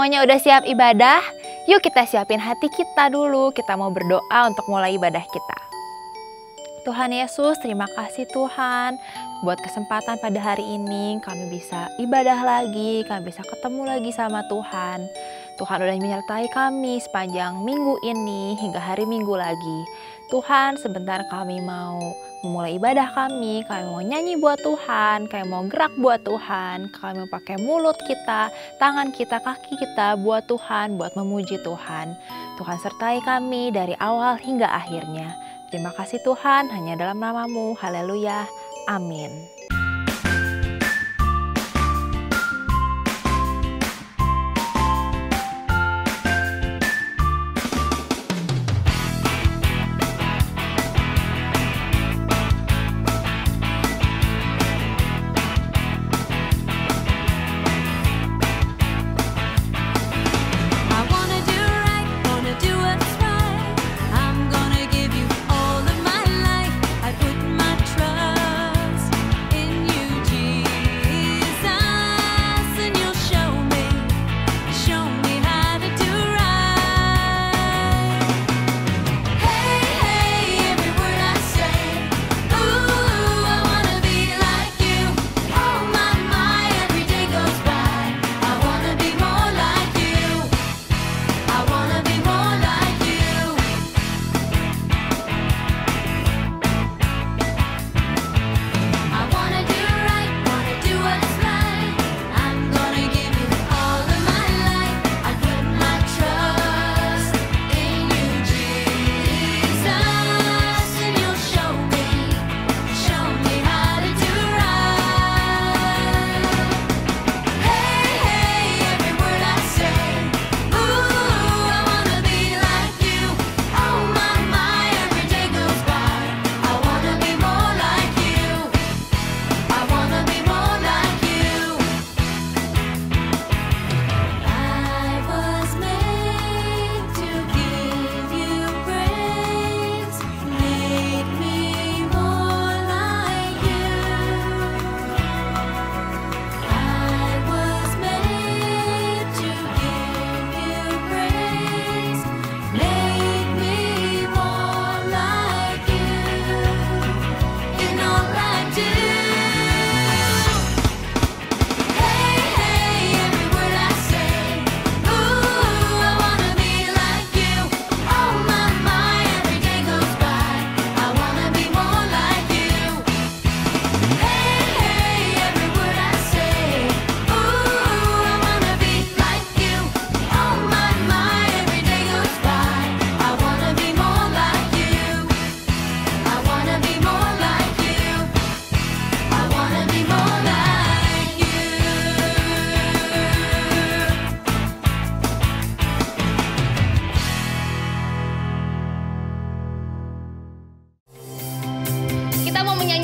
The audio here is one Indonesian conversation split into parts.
semuanya udah siap ibadah? Yuk kita siapin hati kita dulu, kita mau berdoa untuk mulai ibadah kita. Tuhan Yesus, terima kasih Tuhan buat kesempatan pada hari ini kami bisa ibadah lagi, kami bisa ketemu lagi sama Tuhan. Tuhan udah menyertai kami sepanjang minggu ini hingga hari Minggu lagi. Tuhan, sebentar kami mau memulai ibadah kami mau nyanyi buat Tuhan, kami mau gerak buat Tuhan, kami mau pakai mulut kita, tangan kita, kaki kita buat Tuhan, buat memuji Tuhan. Tuhan sertai kami dari awal hingga akhirnya. Terima kasih Tuhan, hanya dalam nama-Mu. Haleluya. Amin.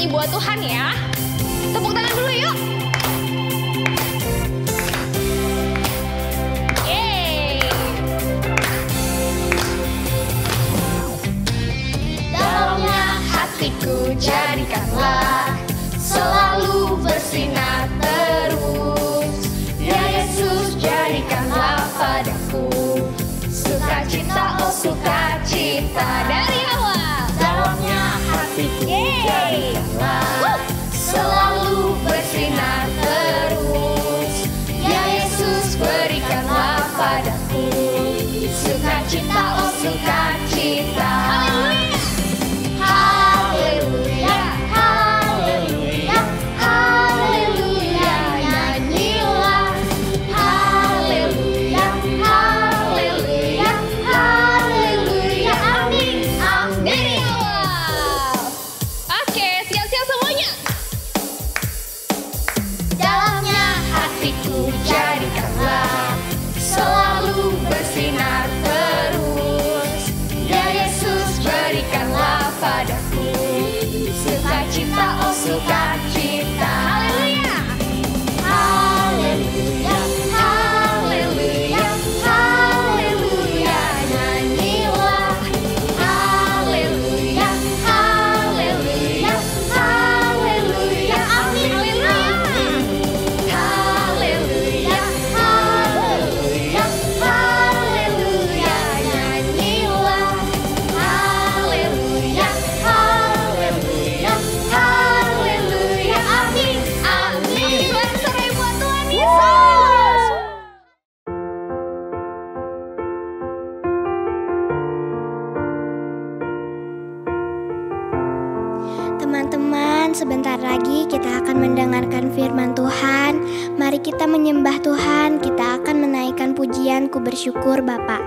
Buat Tuhan ya. Tepuk tangan dulu yuk. Yeay. Dalamnya hatiku jadikanlah selalu bersinar terus. Ya Yesus, jadikanlah padaku sukacita, oh sukacita Dari awal. dalamnya hatiku jadikanlah selalu bersinar terus. Ya Yesus, berikanlah padaku sukacita, oh sukacita. Haleluya, haleluya, haleluya, nyanyilah. Haleluya, haleluya, haleluya, amin, amin. Dari awal. Oke, siap-siap semuanya. Dalamnya hatiku jadikanlah selalu bersinar terus. Ya Yesus, berikanlah padaku sukacita, oh sukacita. Haleluya. Haleluya, haleluya, haleluya, nyanyilah. Haleluya, haleluya, haleluya, amin, amin. Haleluya, haleluya, Teman-teman, sebentar lagi kita akan mendengarkan firman Tuhan. Mari kita menyembah Tuhan, kita akan menaikkan pujian Ku Bersyukur Bapa.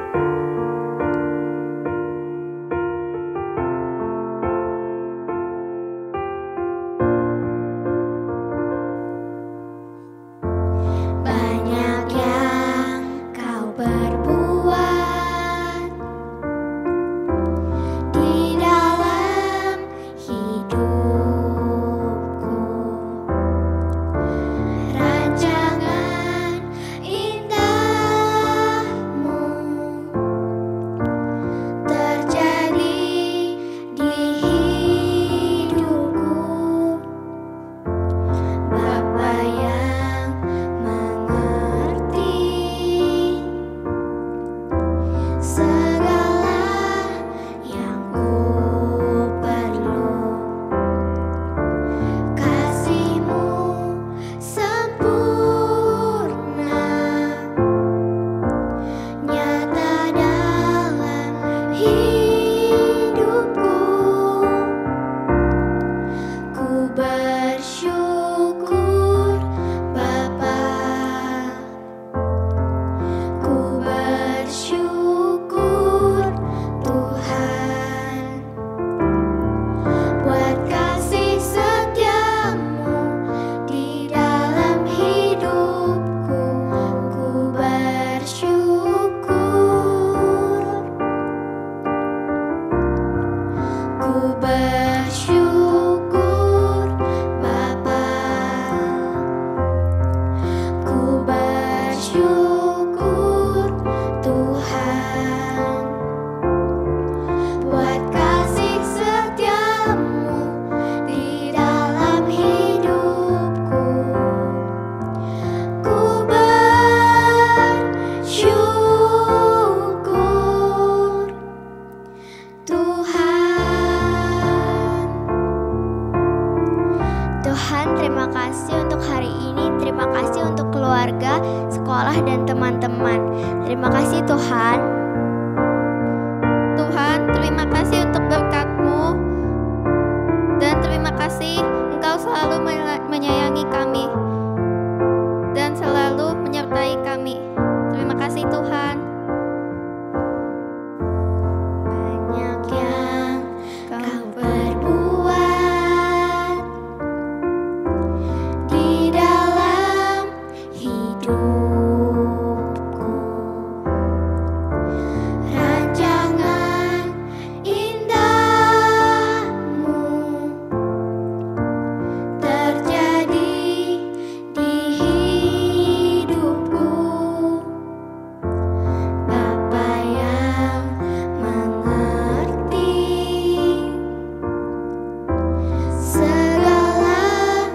Banyak yang Kau perbuat di dalam hidupku, rancangan indahmu terjadi di hidupku. Bapa yang mengerti segala yang ku perlu, kasih-Mu sempurna nyata dalam hidupku. Ku bersyukur Bapa, ku bersyukur Tuhan, buat kasih setia-Mu di dalam hidupku. Ku bersyukur, ku bersyukur Bapa, ku bersyukur Tuhan, buat kasih setia-Mu di dalam hidupku. Ku bersyukur Tuhan. Tuhan, terima kasih untuk hari ini. Terima kasih untuk keluarga, sekolah, dan teman-teman. Terima kasih Tuhan. Tuhan, terima kasih untuk berkat-Mu, dan terima kasih Engkau selalu menyayangi kami dan selalu menyertai kami. Terima kasih Tuhan. Banyak yang Kau perbuat di dalam hidupku, rancangan indahmu terjadi di hidupku. Bapa yang mengerti segala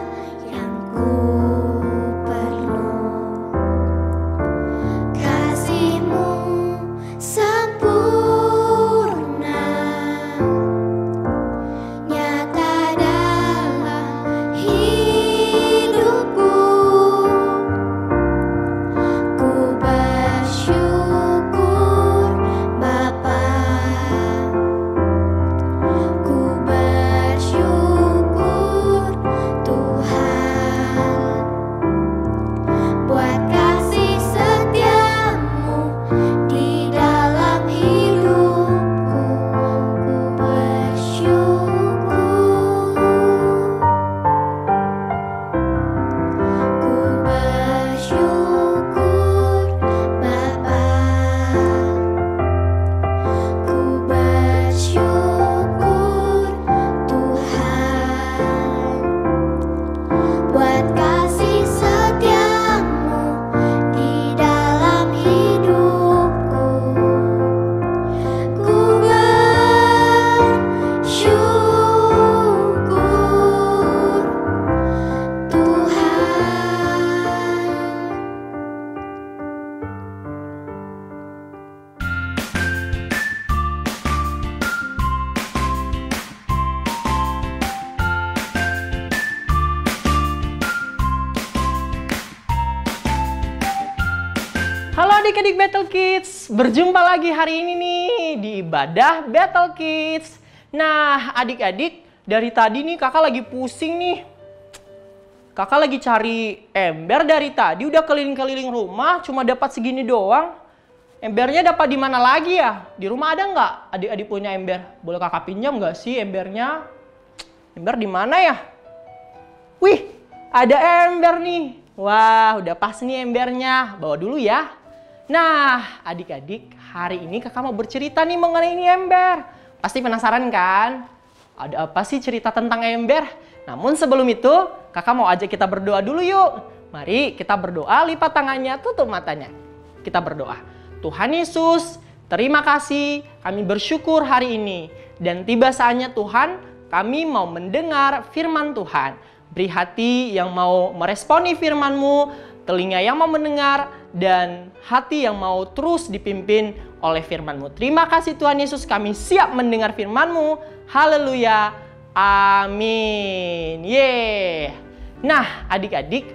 yang ku perlu, kasih-Mu sempurna nyata dalam hidupku. Ku bersyukur Bapa, ku bersyukur Tuhan, buat kasih setia-Mu di dalam hidupku. Ku bersyukur, ku bersyukur Bapa, ku bersyukur Tuhan, buat kasih setia-Mu di dalam hidupku. Ku bersyukur Halo adik-adik Battle Kids, berjumpa lagi hari ini nih di ibadah Battle Kids. Nah adik-adik, dari tadi nih kakak lagi pusing nih. Kakak lagi cari ember dari tadi, udah keliling-keliling rumah, cuma dapat segini doang. Embernya dapat di mana lagi ya? Di rumah ada nggak adik-adik punya ember? Boleh kakak pinjam nggak sih embernya? Ember di mana ya? Wih, ada ember nih. Wah, udah pas nih embernya. Bawa dulu ya. Nah, adik-adik, hari ini kakak mau bercerita nih mengenai ini ember. Pasti penasaran kan? Ada apa sih cerita tentang ember? Namun sebelum itu, kakak mau ajak kita berdoa dulu yuk. Mari kita berdoa, lipat tangannya, tutup matanya. Kita berdoa. Tuhan Yesus, terima kasih, kami bersyukur hari ini. Dan tiba saatnya Tuhan, kami mau mendengar firman Tuhan. Beri hati yang mau meresponi firman-Mu, telinga yang mau mendengar, dan hati yang mau terus dipimpin oleh firman-Mu. Terima kasih Tuhan Yesus, kami siap mendengar firman-Mu. Haleluya, amin. Yeay. Nah adik-adik,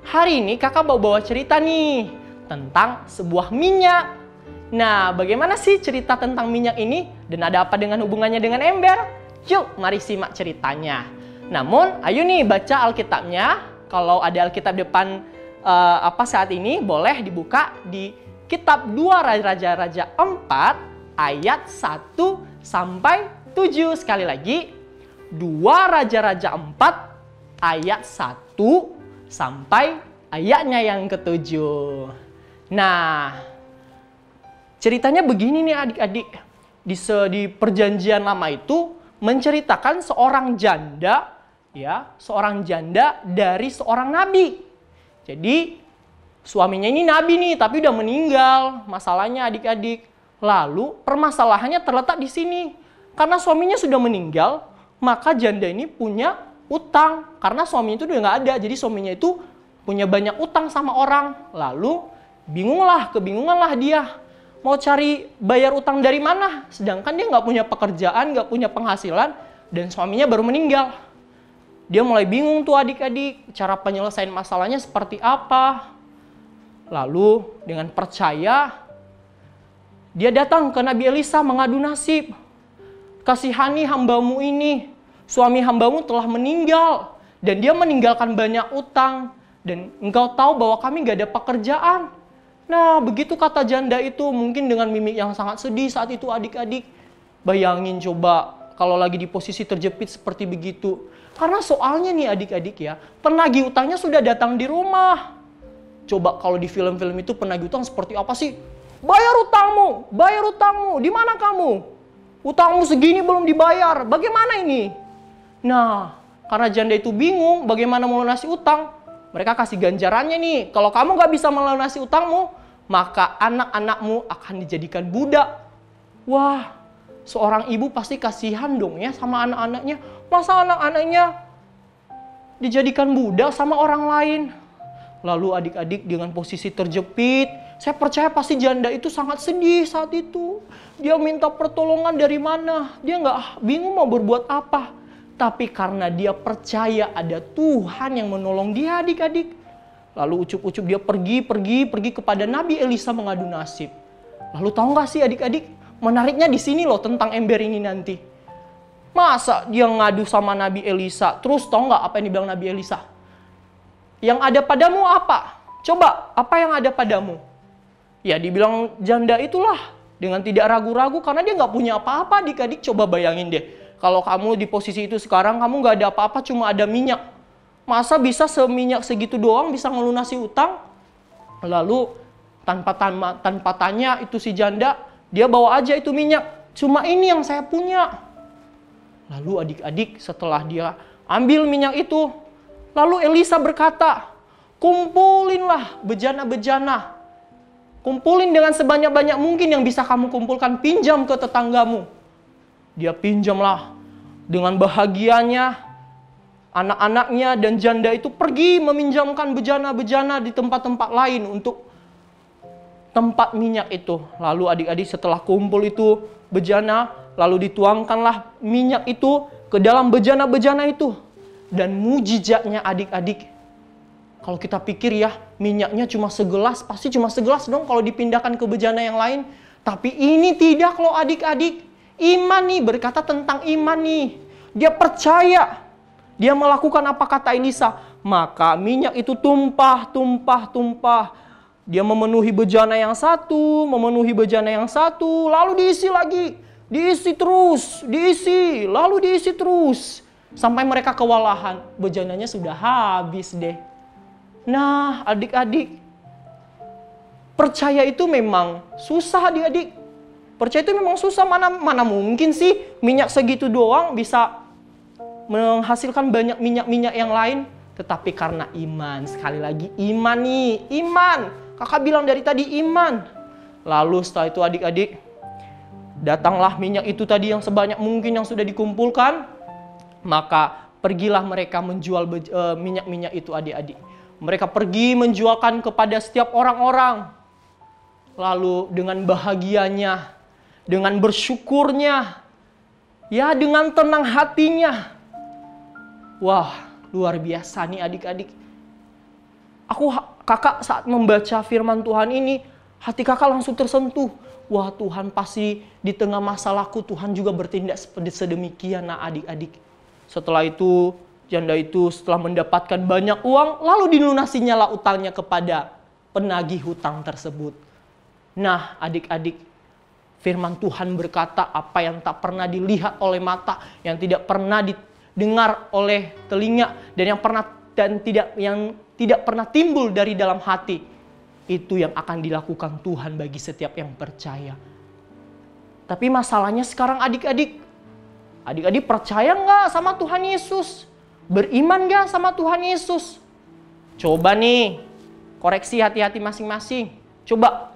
hari ini kakak mau bawa cerita nih tentang sebuah minyak. Nah, bagaimana sih cerita tentang minyak ini? Dan ada apa dengan hubungannya dengan ember? Yuk, mari simak ceritanya. Namun, ayo nih baca Alkitabnya. Kalau ada Alkitab depan saat ini, boleh dibuka di Kitab 2 Raja-Raja 4 ayat 1 sampai 7. Sekali lagi, 2 Raja-Raja 4 ayat 1 sampai ayatnya yang ke-7. Nah, ceritanya begini nih adik-adik. Di perjanjian lama itu menceritakan seorang janda, ya, seorang janda dari seorang nabi. Jadi suaminya ini nabi nih, tapi udah meninggal. Masalahnya adik-adik. Lalu permasalahannya terletak di sini. Karena suaminya sudah meninggal, maka janda ini punya utang. Karena suaminya itu udah nggak ada, jadi suaminya itu punya banyak utang sama orang. Lalu kebingunganlah dia. Mau cari bayar utang dari mana? Sedangkan dia nggak punya pekerjaan, nggak punya penghasilan, dan suaminya baru meninggal. Dia mulai bingung tuh adik-adik, cara penyelesaian masalahnya seperti apa. Lalu dengan percaya, dia datang ke Nabi Elisa mengadu nasib. Kasihani hambamu ini, suami hambamu telah meninggal, dan dia meninggalkan banyak utang, dan engkau tahu bahwa kami gak ada pekerjaan. Nah, begitu kata janda itu, mungkin dengan mimik yang sangat sedih saat itu adik-adik. Bayangin coba kalau lagi di posisi terjepit seperti begitu. Karena soalnya nih adik-adik ya, penagih utangnya sudah datang di rumah. Coba kalau di film-film itu penagih utang seperti apa sih? Bayar utangmu, di mana kamu? Utangmu segini belum dibayar, bagaimana ini? Nah, karena janda itu bingung bagaimana melunasi utang, mereka kasih ganjarannya nih. Kalau kamu gak bisa melunasi utangmu, maka anak-anakmu akan dijadikan budak. Wah, seorang ibu pasti kasihan dong ya sama anak-anaknya. Masa anak-anaknya dijadikan budak sama orang lain? Lalu adik-adik dengan posisi terjepit, saya percaya pasti janda itu sangat sedih saat itu. Dia minta pertolongan dari mana? Dia nggak bingung mau berbuat apa. Tapi karena dia percaya ada Tuhan yang menolong dia adik-adik. Lalu ucup-ucup dia pergi kepada Nabi Elisa mengadu nasib. Lalu tahu nggak sih adik-adik? Menariknya di sini loh tentang ember ini nanti. Masa dia ngadu sama Nabi Elisa? Terus tahu nggak apa yang dibilang Nabi Elisa? Yang ada padamu apa? Coba, apa yang ada padamu? Ya dibilang janda itulah. Dengan tidak ragu-ragu karena dia nggak punya apa-apa adik-adik. Coba bayangin deh. Kalau kamu di posisi itu sekarang, kamu nggak ada apa-apa, cuma ada minyak. Masa bisa seminyak segitu doang bisa ngelunasi utang? Lalu tanpa tanya itu si janda, dia bawa aja itu minyak. Cuma ini yang saya punya. Lalu adik-adik setelah dia ambil minyak itu, lalu Elisa berkata, kumpulinlah bejana-bejana. Kumpulin dengan sebanyak-banyak mungkin yang bisa kamu kumpulkan, pinjam ke tetanggamu. Dia pinjamlah dengan bahagianya, anak-anaknya dan janda itu pergi meminjamkan bejana-bejana di tempat-tempat lain untuk tempat minyak itu. Lalu adik-adik setelah kumpul itu bejana, lalu dituangkanlah minyak itu ke dalam bejana-bejana itu. Dan mujizatnya adik-adik, kalau kita pikir ya, minyaknya cuma segelas, pasti cuma segelas dong kalau dipindahkan ke bejana yang lain. Tapi ini tidak loh adik-adik. Iman nih, berkata tentang iman nih. Dia percaya. Dia melakukan apa kata Elisa. Maka minyak itu tumpah. Dia memenuhi bejana yang satu, lalu diisi lagi. Diisi terus. Sampai mereka kewalahan. Bejananya sudah habis deh. Nah, adik-adik, percaya itu memang susah adik-adik. Percaya itu memang susah. Mana mungkin sih minyak segitu doang bisa menghasilkan banyak minyak-minyak yang lain. Tetapi karena iman, sekali lagi iman nih, iman. Kakak bilang dari tadi iman. Lalu setelah itu adik-adik, datanglah minyak itu tadi yang sebanyak mungkin yang sudah dikumpulkan. Maka pergilah mereka menjual minyak-minyak itu adik-adik. Mereka pergi menjualkan kepada setiap orang-orang. Lalu dengan bahagianya, dengan bersyukurnya, ya dengan tenang hatinya. Wah, luar biasa nih adik-adik. Kakak saat membaca firman Tuhan ini, hati kakak langsung tersentuh. Wah, Tuhan pasti di tengah masalahku Tuhan juga bertindak sedemikian nah adik-adik. Setelah itu, janda itu setelah mendapatkan banyak uang, lalu dilunasinya lah utangnya kepada penagih hutang tersebut. Nah, adik-adik, firman Tuhan berkata apa yang tak pernah dilihat oleh mata, yang tidak pernah didengar oleh telinga, dan yang tidak pernah timbul dari dalam hati, itu yang akan dilakukan Tuhan bagi setiap yang percaya. Tapi masalahnya sekarang adik-adik percaya nggak sama Tuhan Yesus? Beriman nggak sama Tuhan Yesus? Coba nih, koreksi hati-hati masing-masing. Coba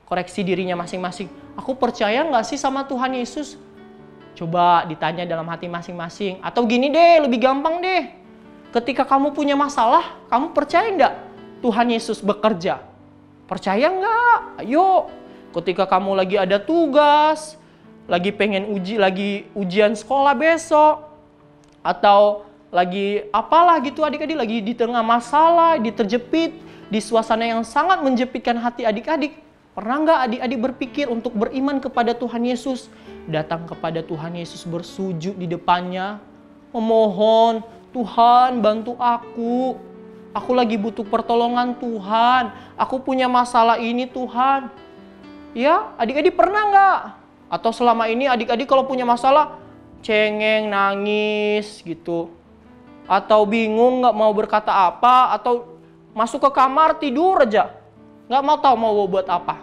koreksi dirinya masing-masing. Aku percaya nggak sih sama Tuhan Yesus? Coba ditanya dalam hati masing-masing. Atau gini deh, lebih gampang deh. Ketika kamu punya masalah, kamu percaya nggak Tuhan Yesus bekerja? Percaya nggak? Ayo. Ketika kamu lagi ada tugas, lagi pengen ujian sekolah besok, atau lagi apalah gitu adik-adik, lagi di tengah masalah, terjepit, di suasana yang sangat menjepitkan hati adik-adik. Pernah nggak adik-adik berpikir untuk beriman kepada Tuhan Yesus? Datang kepada Tuhan Yesus, bersujud di depannya, memohon, Tuhan bantu aku. Aku lagi butuh pertolongan Tuhan. Aku punya masalah ini Tuhan. Ya, adik-adik pernah nggak? Atau selama ini adik-adik kalau punya masalah, cengeng, nangis gitu. Atau bingung nggak mau berkata apa, atau masuk ke kamar tidur aja. Nggak mau tahu mau buat apa.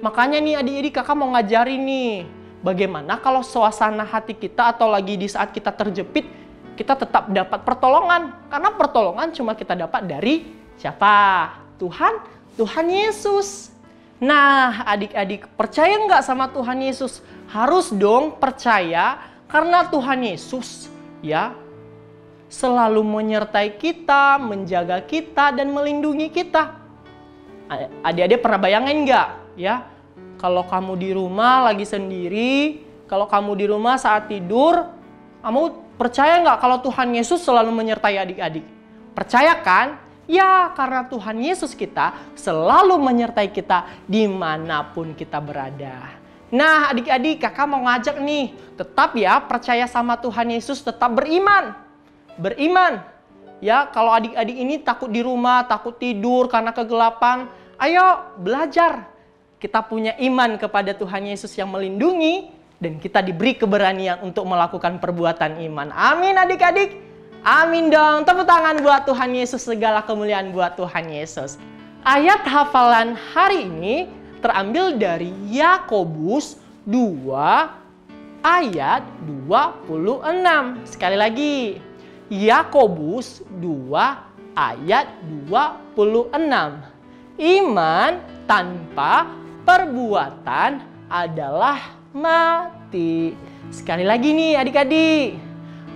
Makanya nih adik-adik kakak mau ngajarin nih. Bagaimana kalau suasana hati kita atau lagi di saat kita terjepit, kita tetap dapat pertolongan. Karena pertolongan cuma kita dapat dari siapa? Tuhan Yesus. Nah adik-adik percaya nggak sama Tuhan Yesus? Harus dong percaya karena Tuhan Yesus ya selalu menyertai kita, menjaga kita, dan melindungi kita. Adik-adik pernah bayangin nggak ya, kalau kamu di rumah lagi sendiri, kalau kamu di rumah saat tidur, kamu percaya nggak kalau Tuhan Yesus selalu menyertai adik-adik? Percaya kan? Ya, karena Tuhan Yesus kita selalu menyertai kita dimanapun kita berada. Nah adik-adik kakak mau ngajak nih, tetap ya percaya sama Tuhan Yesus, tetap beriman. Ya, kalau adik-adik ini takut di rumah, takut tidur karena kegelapan, ayo belajar. Kita punya iman kepada Tuhan Yesus yang melindungi, dan kita diberi keberanian untuk melakukan perbuatan iman. Amin adik-adik. Amin dong. Tepuk tangan buat Tuhan Yesus, segala kemuliaan buat Tuhan Yesus. Ayat hafalan hari ini terambil dari Yakobus 2 ayat 26. Sekali lagi. Yakobus 2 ayat 26. Iman tanpa perbuatan adalah mati. Sekali lagi nih adik-adik.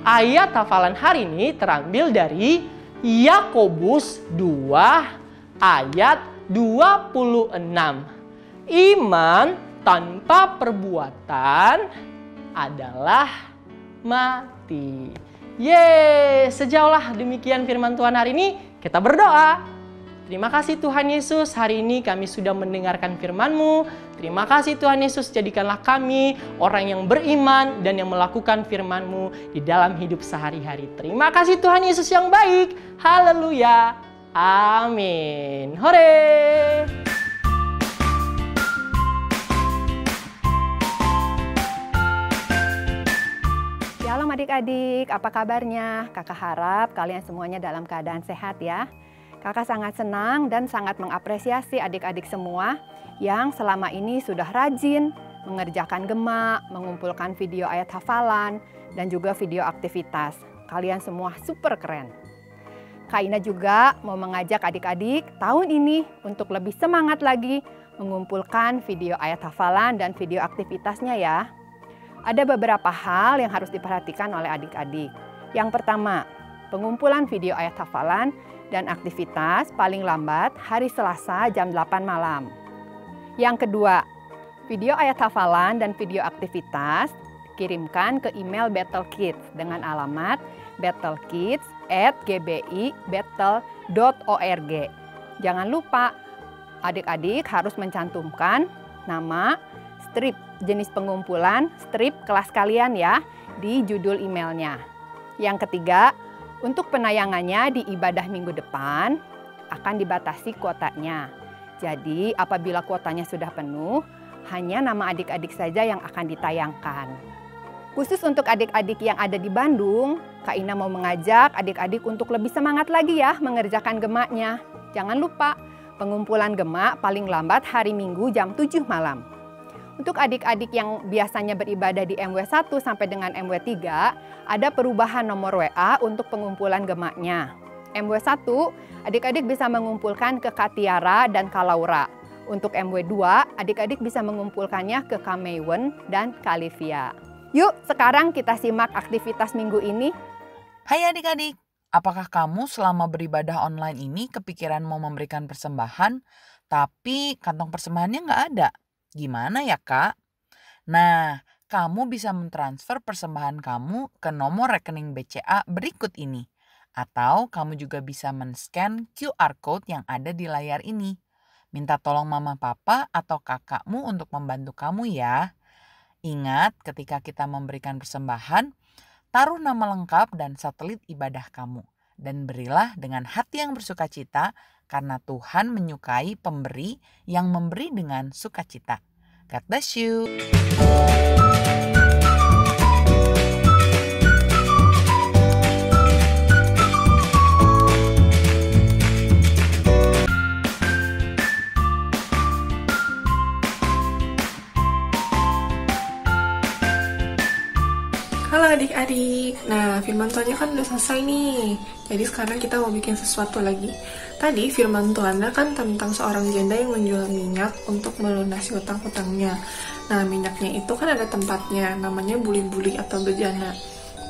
Ayat hafalan hari ini terambil dari Yakobus 2 ayat 26. Iman tanpa perbuatan adalah mati. Yeay, sejauhlah demikian firman Tuhan hari ini. Kita berdoa. Terima kasih Tuhan Yesus, hari ini kami sudah mendengarkan firman-Mu. Terima kasih Tuhan Yesus, jadikanlah kami orang yang beriman dan yang melakukan firman-Mu di dalam hidup sehari-hari. Terima kasih Tuhan Yesus yang baik. Haleluya. Amin. Hore! Shalom adik-adik, apa kabarnya? Kakak harap kalian semuanya dalam keadaan sehat ya. Kakak sangat senang dan sangat mengapresiasi adik-adik semua yang selama ini sudah rajin mengerjakan gema, mengumpulkan video ayat hafalan, dan juga video aktivitas. Kalian semua super keren. Kak Ina juga mau mengajak adik-adik tahun ini untuk lebih semangat lagi mengumpulkan video ayat hafalan dan video aktivitasnya ya. Ada beberapa hal yang harus diperhatikan oleh adik-adik. Yang pertama, pengumpulan video ayat hafalan dan aktivitas paling lambat hari Selasa jam 8 malam. Yang kedua, video ayat hafalan dan video aktivitas kirimkan ke email Battle Kids dengan alamat battlekids@gbi.battle.org. Jangan lupa, adik-adik harus mencantumkan nama, strip jenis pengumpulan, strip kelas kalian ya di judul emailnya. Yang ketiga, untuk penayangannya di ibadah minggu depan akan dibatasi kuotanya. Jadi apabila kuotanya sudah penuh, hanya nama adik-adik saja yang akan ditayangkan. Khusus untuk adik-adik yang ada di Bandung, Kak Ina mau mengajak adik-adik untuk lebih semangat lagi ya mengerjakan gemanya. Jangan lupa, pengumpulan gema paling lambat hari Minggu jam 7 malam. Untuk adik-adik yang biasanya beribadah di MW1 sampai dengan MW3, ada perubahan nomor WA untuk pengumpulan gemanya. MW1, adik-adik bisa mengumpulkan ke Kak Tiara dan Kak Laura. Untuk MW2, adik-adik bisa mengumpulkannya ke Kak Maywen dan Kak Livia. Yuk, sekarang kita simak aktivitas minggu ini. Hai adik-adik, apakah kamu selama beribadah online ini kepikiran mau memberikan persembahan, tapi kantong persembahannya nggak ada? Gimana ya Kak? Nah, kamu bisa mentransfer persembahan kamu ke nomor rekening BCA berikut ini. Atau kamu juga bisa men-scan QR Code yang ada di layar ini. Minta tolong mama papa atau kakakmu untuk membantu kamu ya. Ingat, ketika kita memberikan persembahan, taruh nama lengkap dan satelit ibadah kamu. Dan berilah dengan hati yang bersukacita, karena Tuhan menyukai pemberi yang memberi dengan sukacita. God bless you. Halo adik-adik, nah firman Tuhannya kan udah selesai nih. Jadi sekarang kita mau bikin sesuatu lagi. Tadi firman Tuhannya kan tentang seorang janda yang menjual minyak untuk melunasi hutang-hutangnya. Nah minyaknya itu kan ada tempatnya, namanya buli-buli atau bejana.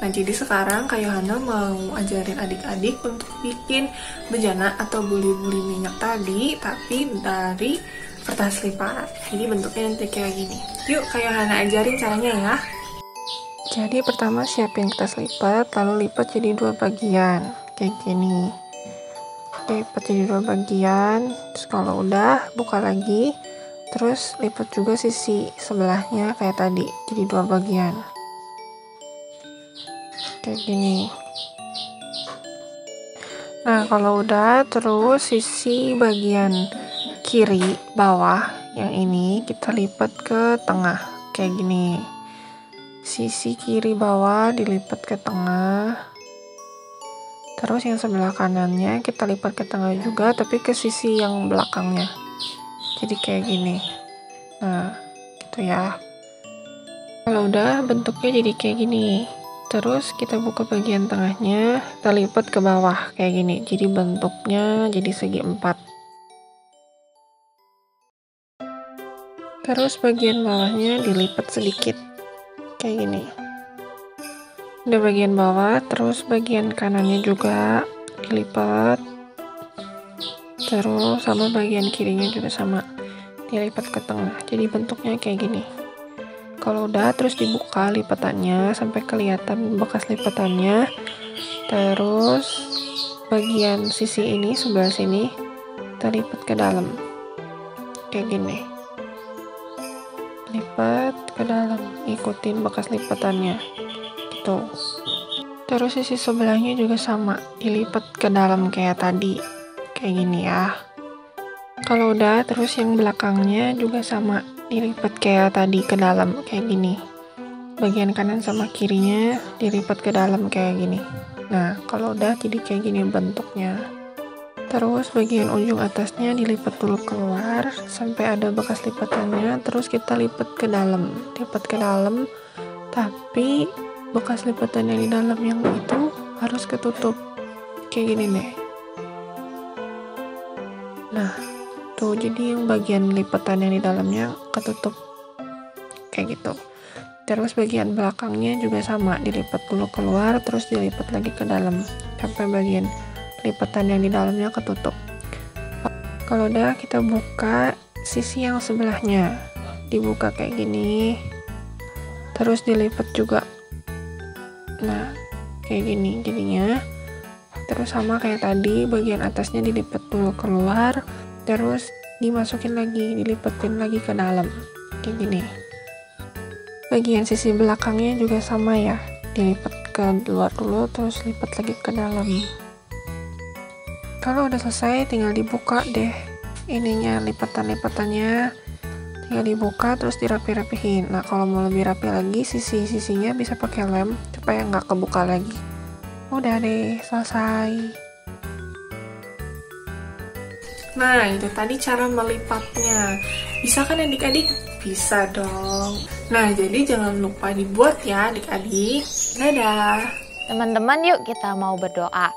Nah jadi sekarang Kak Yohana mau ajarin adik-adik untuk bikin bejana atau buli-buli minyak tadi, tapi dari kertas lipat. Jadi bentuknya nanti kayak gini. Yuk Kak Yohana ajarin caranya ya. Jadi pertama siapin kertas lipat, lalu lipat jadi 2 bagian, kayak gini. Lipat jadi 2 bagian, terus kalau udah buka lagi, terus lipat juga sisi sebelahnya kayak tadi, jadi 2 bagian. Kayak gini. Nah kalau udah, terus sisi bagian kiri bawah yang ini kita lipat ke tengah, kayak gini. Sisi kiri bawah dilipat ke tengah, terus yang sebelah kanannya kita lipat ke tengah juga, tapi ke sisi yang belakangnya, jadi kayak gini. Nah gitu ya. Kalau udah bentuknya jadi kayak gini, terus kita buka bagian tengahnya, kita lipat ke bawah kayak gini, jadi bentuknya jadi segi 4. Terus bagian bawahnya dilipat sedikit kayak gini. Udah bagian bawah, terus bagian kanannya juga dilipat, terus sama bagian kirinya juga sama dilipat ke tengah, jadi bentuknya kayak gini. Kalau udah, terus dibuka lipatannya sampai kelihatan bekas lipatannya, terus bagian sisi ini sebelah sini kita lipat ke dalam. Kayak gini. Lipat ke dalam, ikutin bekas lipatannya. Gitu. Terus sisi sebelahnya juga sama, dilipat ke dalam kayak tadi. Kayak gini ya. Kalau udah, terus yang belakangnya juga sama, dilipat kayak tadi ke dalam, kayak gini. Bagian kanan sama kirinya dilipat ke dalam kayak gini. Nah, kalau udah jadi kayak gini bentuknya. Terus bagian ujung atasnya dilipat dulu keluar sampai ada bekas lipatannya, terus kita lipat ke dalam. Lipat ke dalam, tapi bekas lipatan yang di dalam yang itu harus ketutup. Kayak gini nih. Nah, tuh jadi yang bagian lipatan yang di dalamnya ketutup. Kayak gitu. Terus bagian belakangnya juga sama, dilipat dulu keluar, terus dilipat lagi ke dalam sampai bagian lipatan yang di dalamnya ketutup. Kalau udah, kita buka sisi yang sebelahnya, dibuka kayak gini, terus dilipat juga. Nah, kayak gini jadinya. Terus sama kayak tadi, bagian atasnya dilipat dulu keluar, terus dimasukin lagi, dilipatin lagi ke dalam, kayak gini. Bagian sisi belakangnya juga sama ya, dilipat ke luar dulu, terus lipat lagi ke dalam. Kalau udah selesai, tinggal dibuka deh ininya, lipatan-lipatannya tinggal dibuka, terus dirapi-rapihin. Nah, kalau mau lebih rapi lagi, sisi-sisinya bisa pakai lem supaya nggak kebuka lagi. Udah deh, selesai. Nah, itu tadi cara melipatnya. Bisa kan adik-adik? Bisa dong. Nah, jadi jangan lupa dibuat ya adik-adik. Dadah. Teman-teman, yuk kita mau berdoa.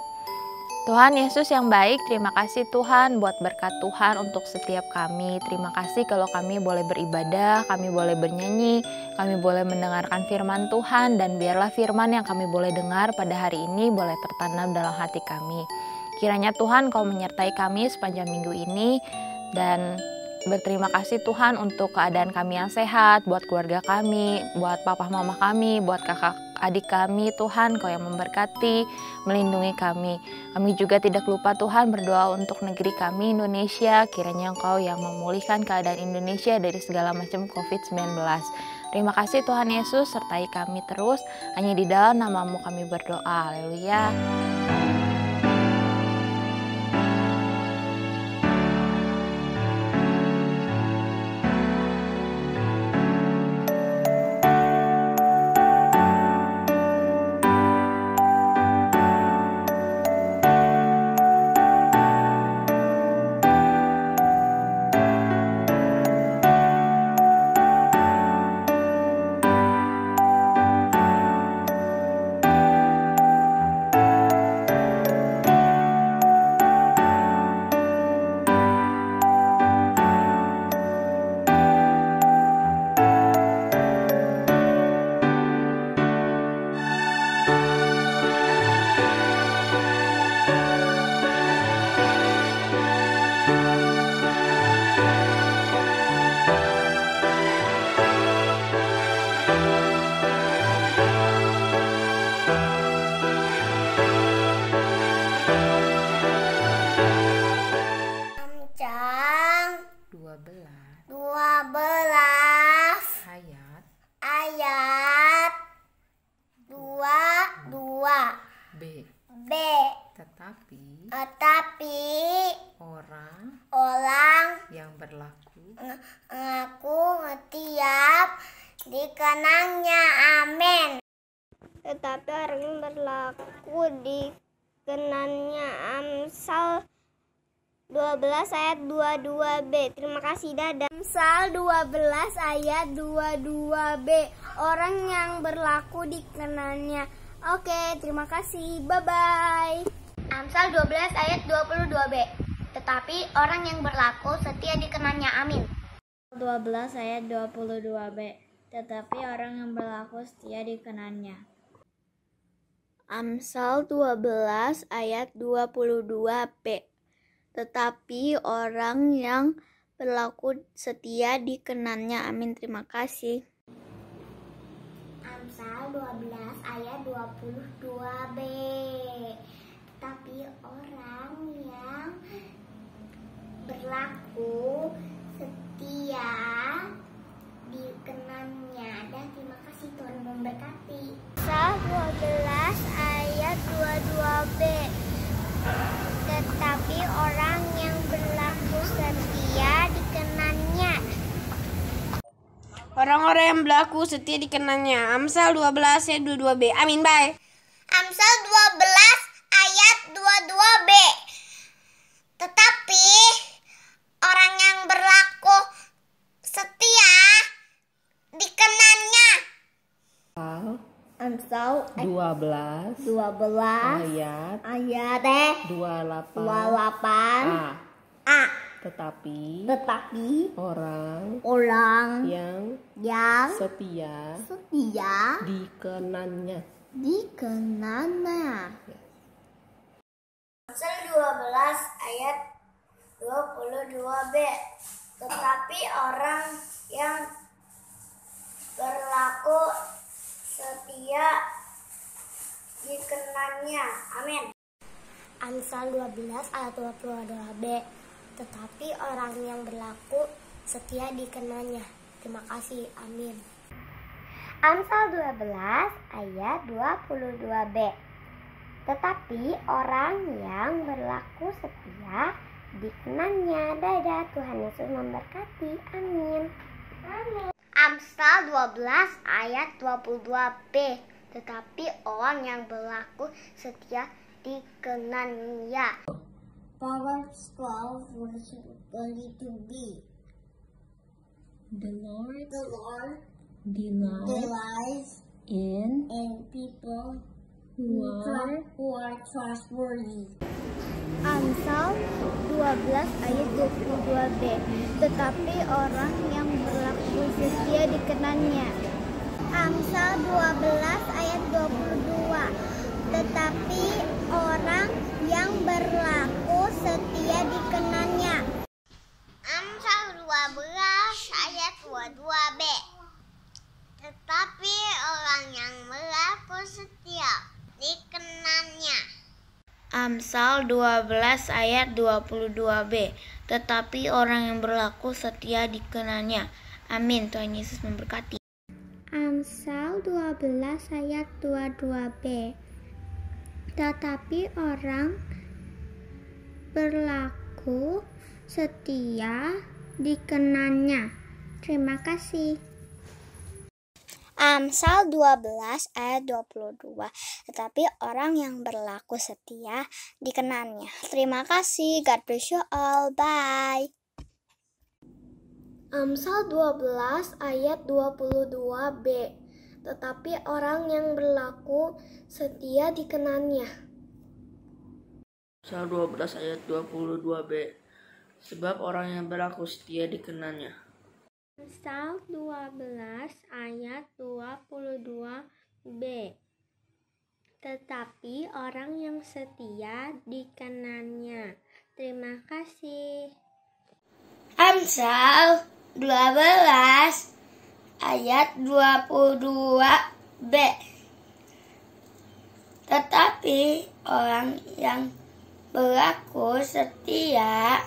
Tuhan Yesus yang baik, terima kasih Tuhan buat berkat Tuhan untuk setiap kami. Terima kasih kalau kami boleh beribadah, kami boleh bernyanyi, kami boleh mendengarkan firman Tuhan, dan biarlah firman yang kami boleh dengar pada hari ini boleh tertanam dalam hati kami. Kiranya Tuhan Kau menyertai kami sepanjang minggu ini, dan berterima kasih Tuhan untuk keadaan kami yang sehat, buat keluarga kami, buat papa mama kami, buat kakak adik kami. Tuhan Kau yang memberkati, melindungi kami. Kami juga tidak lupa Tuhan berdoa untuk negeri kami Indonesia. Kiranya Engkau yang memulihkan keadaan Indonesia dari segala macam COVID-19. Terima kasih Tuhan Yesus, sertai kami terus. Hanya di dalam nama-Mu kami berdoa. Haleluya. Tetapi orang yang berlaku setiap dikenangnya, amin. Tetapi orang yang berlaku dikenannya. Amsal 12 ayat 22b. Terima kasih, dadah. Amsal 12 ayat 22b. Orang yang berlaku dikenannya. Oke, terima kasih. Bye-bye. Amsal 12 ayat 22b. Tetapi orang yang berlaku setia dikenannya, amin. 12 ayat 22b. Tetapi orang yang berlaku setia dikenannya. Amsal 12 ayat 22b. Tetapi orang yang berlaku setia dikenannya, amin. Terima kasih. Amsal 12 ayat 22b. Tetapi orang berlaku setia dikenannya. Dan terima kasih, Tuhan memberkati. Amsal 12 ayat 22b. Tetapi orang yang berlaku setia dikenannya. Orang-orang yang berlaku setia dikenannya. Amsal 12 ayat 22b. Amin, bye. Amsal 12 ayat 22b. Tetapi orang yang berlaku setia dikenannya. Amsal 12 ayat 28 A. Tetapi Tetapi orang yang setia dikenannya. Amsal 12 ayat 22b. Tetapi orang yang berlaku setia dikenannya. Amin. Amsal 12 ayat 22b. Tetapi orang yang berlaku setia dikenannya. Terima kasih. Amin. Amsal 12 ayat 22b. Tetapi orang yang berlaku setia dikenannya. Dadah, Tuhan Yesus memberkati. Amin. Amsal 12 ayat 22b. Tetapi orang yang berlaku setia dikenannya. Proverbs 12 verse 22b. The Lord delights in people who are trustworthy. Amsal 12 ayat 22b. Tetapi orang yang berlaku setia dikenannya. Amsal 12 ayat 22. Tetapi orang yang berlaku setia dikenannya. Amsal 12 ayat 22b. Tetapi orang yang berlaku setia dikenannya. Amsal 12 ayat 22b. Tetapi orang yang berlaku setia dikenannya. Amin. Tuhan Yesus memberkati. Amsal 12 ayat 22b. Tetapi orang berlaku setia dikenannya. Terima kasih. Amsal 12 ayat 22. Tetapi orang yang berlaku setia dikenannya. Terima kasih. God bless you all. Bye. Amsal 12 ayat 22b. Tetapi orang yang berlaku setia dikenannya. Amsal 12 ayat 22b. Sebab orang yang berlaku setia dikenannya. Amsal 12 ayat 22b. Tetapi orang yang setia dikenannya. Terima kasih. Amsal 12 ayat 22b. Tetapi orang yang berlaku setia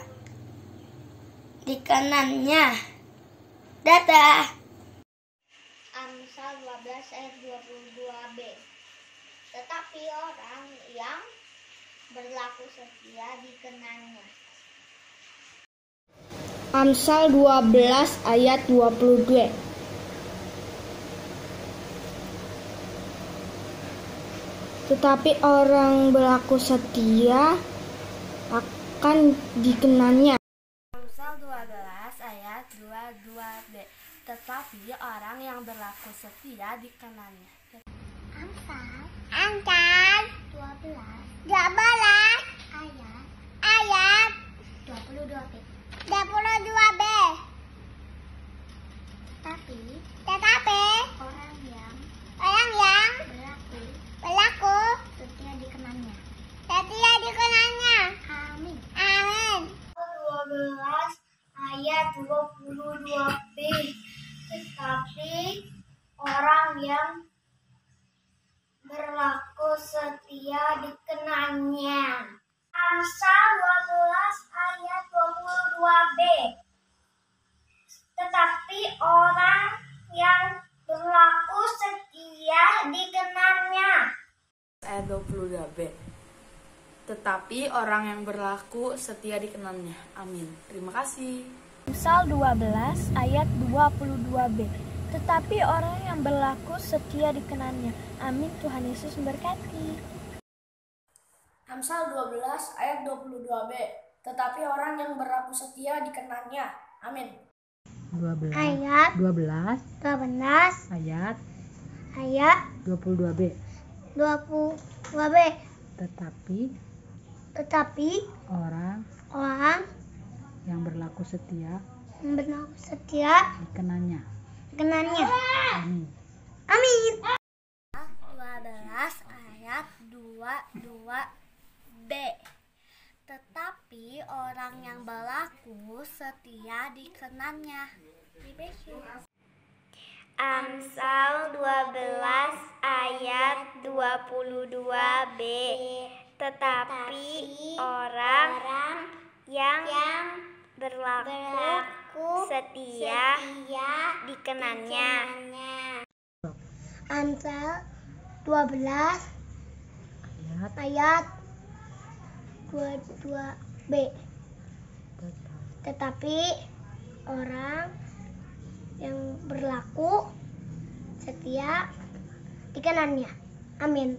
dikenannya. Dadah. Amsal 12 ayat 22b. Tetapi orang yang berlaku setia dikenannya. Amsal 12 ayat 22. Tetapi orang berlaku setia akan dikenannya. Amsal 12 ayat 22b. Tetapi orang yang berlaku setia dikenannya. Amsal 12 ayat 22b. 22b. Tetapi orang yang berlaku setia dikenannya. Amin. 12 ayat 22b. Tetapi orang yang berlaku setia dikenannya. Amsal 12 ayat 22. ayat 22b. Tetapi orang yang berlaku setia dikenannya. Amin. Terima kasih. Amsal 12 ayat 22b. Tetapi orang yang berlaku setia dikenannya. Amin. Tuhan Yesus memberkati. Amsal 12 ayat 22b. Tetapi orang yang berlaku setia dikenannya. Amin. 12 Ayat 12 ayat 22b. 22b. Tetapi orang yang berlaku setia dikenannya. Amin. Amin. 12 ayat 22b. Tetapi orang yang berlaku setia dikenannya. Amsal 12 ayat 22b. Tetapi orang yang berlaku setia dikenannya. Amsal 12 ayat 22b. Tetapi orang yang berlaku setia dikenannya. Amin.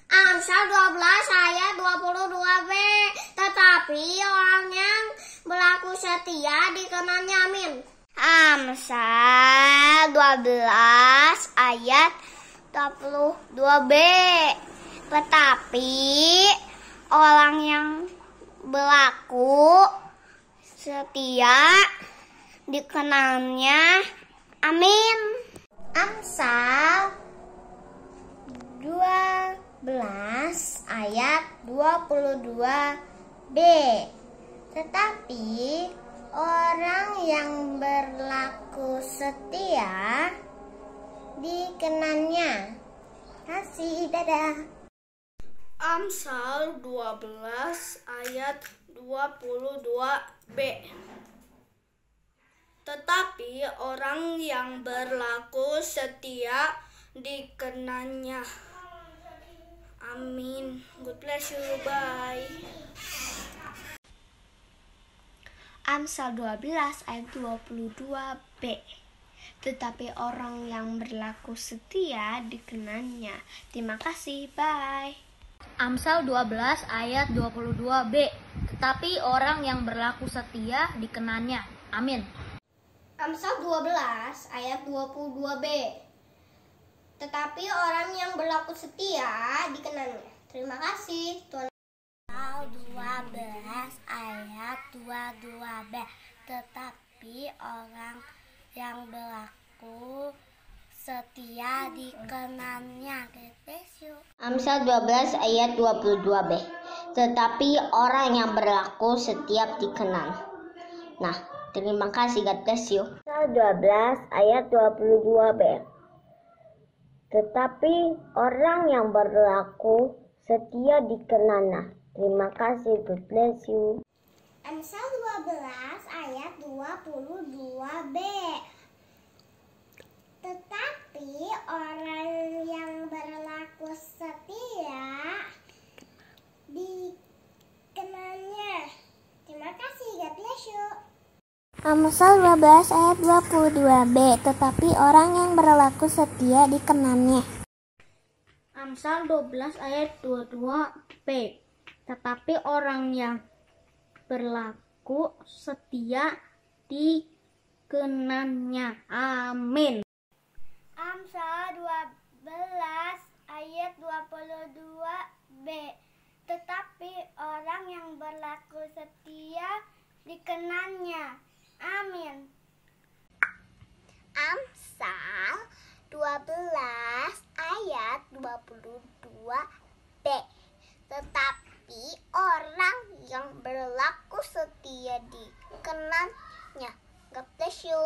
Amsal 12 ayat 22b. Tetapi orang yang berlaku setia dikenannya. Amin. Amsal 12 ayat 22b. Tetapi orang yang berlaku setia dikenannya. Amin. Amsal 12 ayat 22b. Tetapi orang yang berlaku setia dikenannya. Kasih, dadah. Amsal 12 ayat 22b. Tetapi orang yang berlaku setia dikenannya. Amin. God bless you. Bye. Amsal 12 ayat 22b. Tetapi orang yang berlaku setia dikenannya. Terima kasih. Bye. Amsal 12 ayat 22b. Tetapi orang yang berlaku setia dikenannya. Amin. Amsal 12 ayat 22b. Tetapi orang yang berlaku setia dikenannya. Terima kasih Tuhan. Amsal 12 ayat 22b. Tetapi orang yang berlaku setia dikenannya. Amsal 12 ayat 22b. Tetapi orang yang berlaku setiap dikenan. Nah, terima kasih. God bless you. Amsal 12 ayat 22b. Tetapi orang yang berlaku setia dikenannya. Terima kasih. God bless you. Amsal 12 ayat 22b. Tetapi orang yang berlaku setia dikenannya. Terima kasih. God bless you. Amsal 12 ayat 22b. Tetapi orang yang berlaku setia dikenannya. Amsal 12 ayat 22b. Tetapi orang yang berlaku setia dikenannya. Amin. Amsal 12 ayat 22b. Tetapi orang yang berlaku setia dikenannya. Amin. Amsal 12 ayat 22b. Tetapi orang yang berlaku setia dikenannya. God bless you.